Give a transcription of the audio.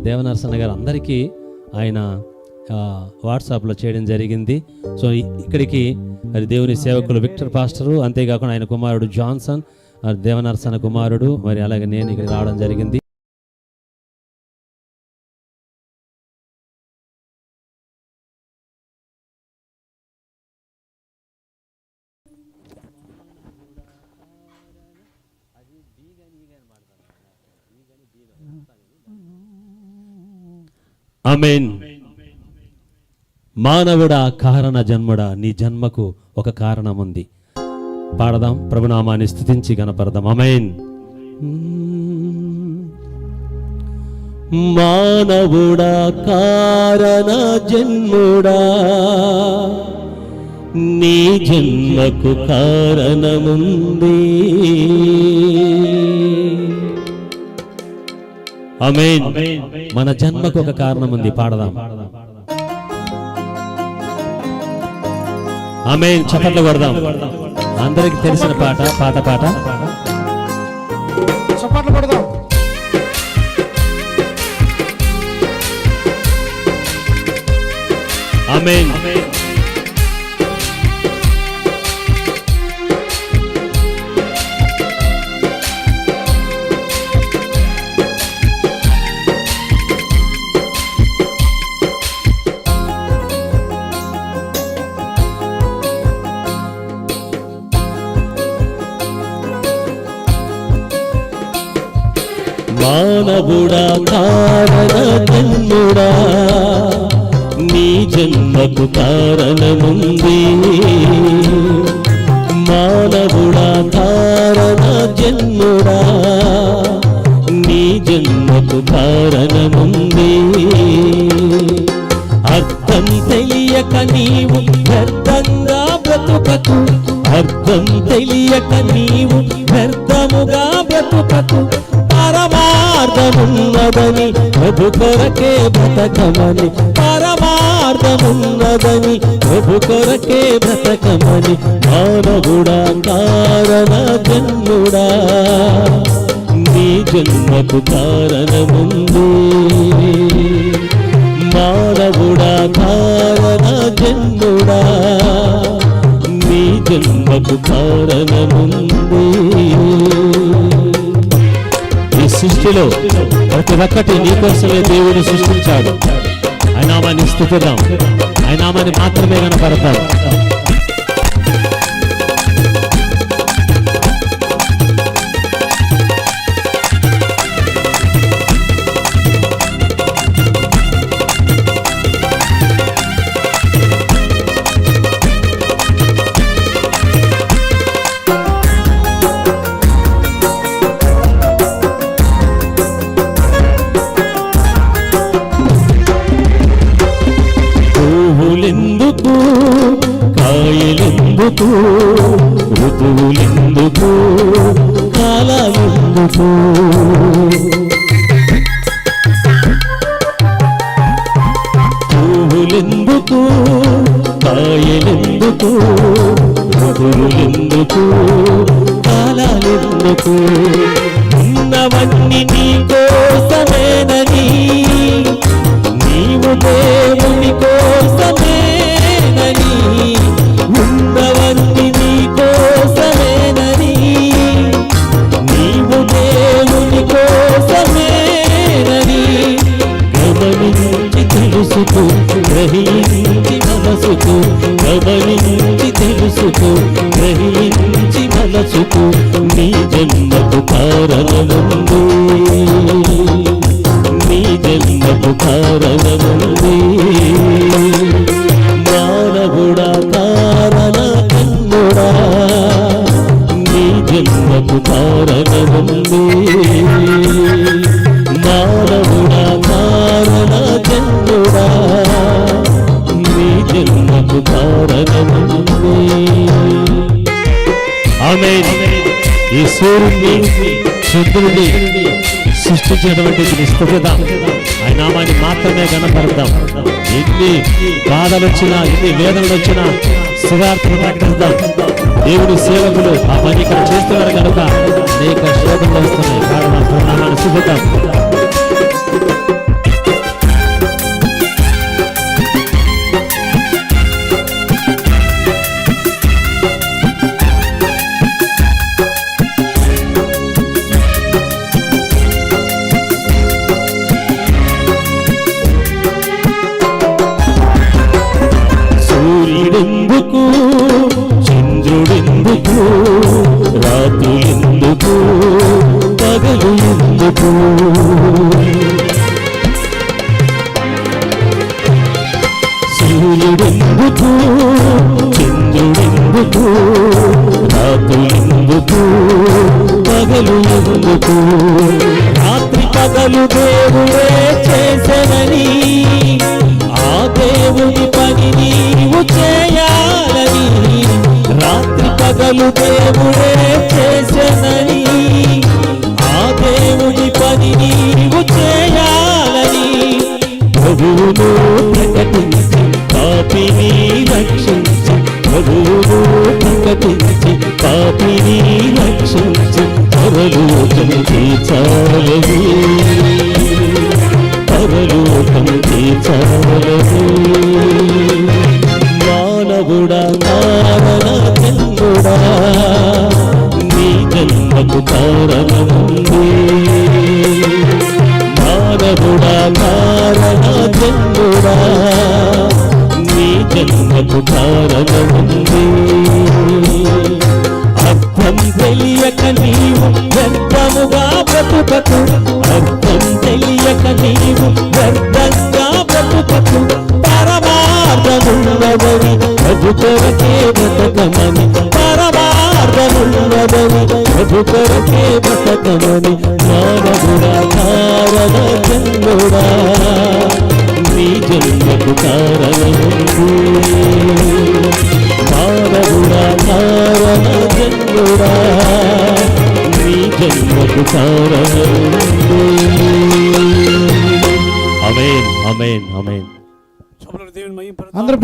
దేవనరసన్న గారు అందరికీ ఆయన వాట్సాప్లో చేయడం జరిగింది. సో ఇక్కడికి మరి దేవుని సేవకులు విక్టర్ పాస్టరు, అంతేకాకుండా ఆయన కుమారుడు జాన్సన్, దేవనరసన్న కుమారుడు, మరి అలాగే నేను ఇక్కడికి రావడం జరిగింది. ఆమేన్. మానవుడా, కారణ జన్ముడా, నీ జన్మకు ఒక కారణం ఉంది. పాడదాం, ప్రభునామాన్ని స్తుతించి గణపడదాం. ఆమేన్. మానవుడా, కారణ జన్ముడా, నీ జన్మకు కారణముంది. ఆమేన్. మన జన్మకు ఒక కారణం ఉంది. పాడదాం. ఆమేన్. చప్పట్లు కొడదాం. అందరికి తెలిసిన పాట చప్పట్లు కొడదాం. ఆమేన్. మానవుడా, కారణ జన్ముడా, నీ జన్మకు కారణముంది. మానవుడా, కారణ జన్ముడా, నీ జన్మకు కారణముంది. అర్థం తెలియక నీవు వ్యర్థంగా బ్రతుకకు, అర్థం తెలియక నీవు వ్యర్థముగా బ్రతుకకు. పరమార్థమున్నదని ప్రభు కొరకే బ్రతకమని, పరమార్థమున్నదని ప్రభు కొరకే బ్రతకమని. మానవుడా, కారణ జన్ముడా, నీ జన్మకు కారణముంది. మానవుడా, కారణ జన్ముడా, నీ జన్మకు కారణముంది. ఈ సృష్టిలో ప్రతి ఒక్కటి నీ కోసమే దేవుడు సృష్టించాడు. ఆయన నామాన్ని స్తుతిద్దాం, ఆయన నామాన్ని మాత్రమే కనపడతాం. పువ్వులెందుకు, కాయలెందుకు, ఋతువులెందుకు, కాలాలెందుకు? పువ్వులెందుకు, కాయలెందుకు, ఋతువులెందుకు, కాలాలెందుకు? ఉన్నవన్నీ నీ కోసమేనని, నీవు దేవుని కోసమేనని, ఉన్నవన్నీ నీ కోసమేనని, నీవు దేవుని కోసమేనని. గమనించి తెలుసుకో, గ్రహించి మనసుకు, గమనించి తెలుసుకో, గ్రహించి మనసుకు. నీ జన్మకు కారణముంది, నీ జన్మకు కారణముంది. మానవుడా, కారణ జన్ముడా, నీ జన్మకు కారణముంది. మానవుడా, కారణ జన్ముడా, నీ జన్మకు కారణముంది. ఆమేన్. ఈ సూర్యుడిని చంద్రుడిని సృష్టించినటువంటి స్తుతిద్దాం, ఆయన నామాన్ని మాత్రమే కనపడదాం. ఎన్ని బాధలు వచ్చినా, ఎన్ని వేదనలు వచ్చినా సువార్తను ప్రకటిద్దాం. దేవుని సేవకులు ఆ పని ఇక్కడ చేస్తున్నారు కనుక అనేక శోధనలు వస్తున్నాయి. కారణం నామాన్ని స్తుతిద్దాం. చింతలు ఎందుకు రాత్రి పగలు దేవుడే చేసెనని ఆ దేవుని పని నీవు చేయాలని రాత్రి పగలు దేవుడే చేసెనని ఆ దేవుని పని నీవు చేయాలని ప్రభువును ప్రకటించి పాపిని రక్షించి ప్రభువును ప్రకటించి పాపిని రక్షించి పరలోకం తీర్చాలని పరలోకం తీర్చాలని మానవుడా నారణ చంద్రుడా నీ జన్మకు కారణముంది మానవుడా నారణ చంద్రుడా నీ జన్మకు కారణముంది అర్థం తెలియక నీవు వ్యర్థముగా బ్రతుకకు అర్థం తెలియక నీవు వ్యర్థంగా బ్రతుకకు పరమార్థమున్నదని ప్రభు కొరకే బ్రతకమని పరమార్థమున్నదని ప్రభు కొరకే బ్రతకమని మానవుడా కారణ జన్ముడా నీ జన్మకు కారణముంది మానవుడా కారణ జన్ముడా నీ జన్మకు కారణముంది ఆమేన్ ఆమేన్ ఆమేన్ అందరూ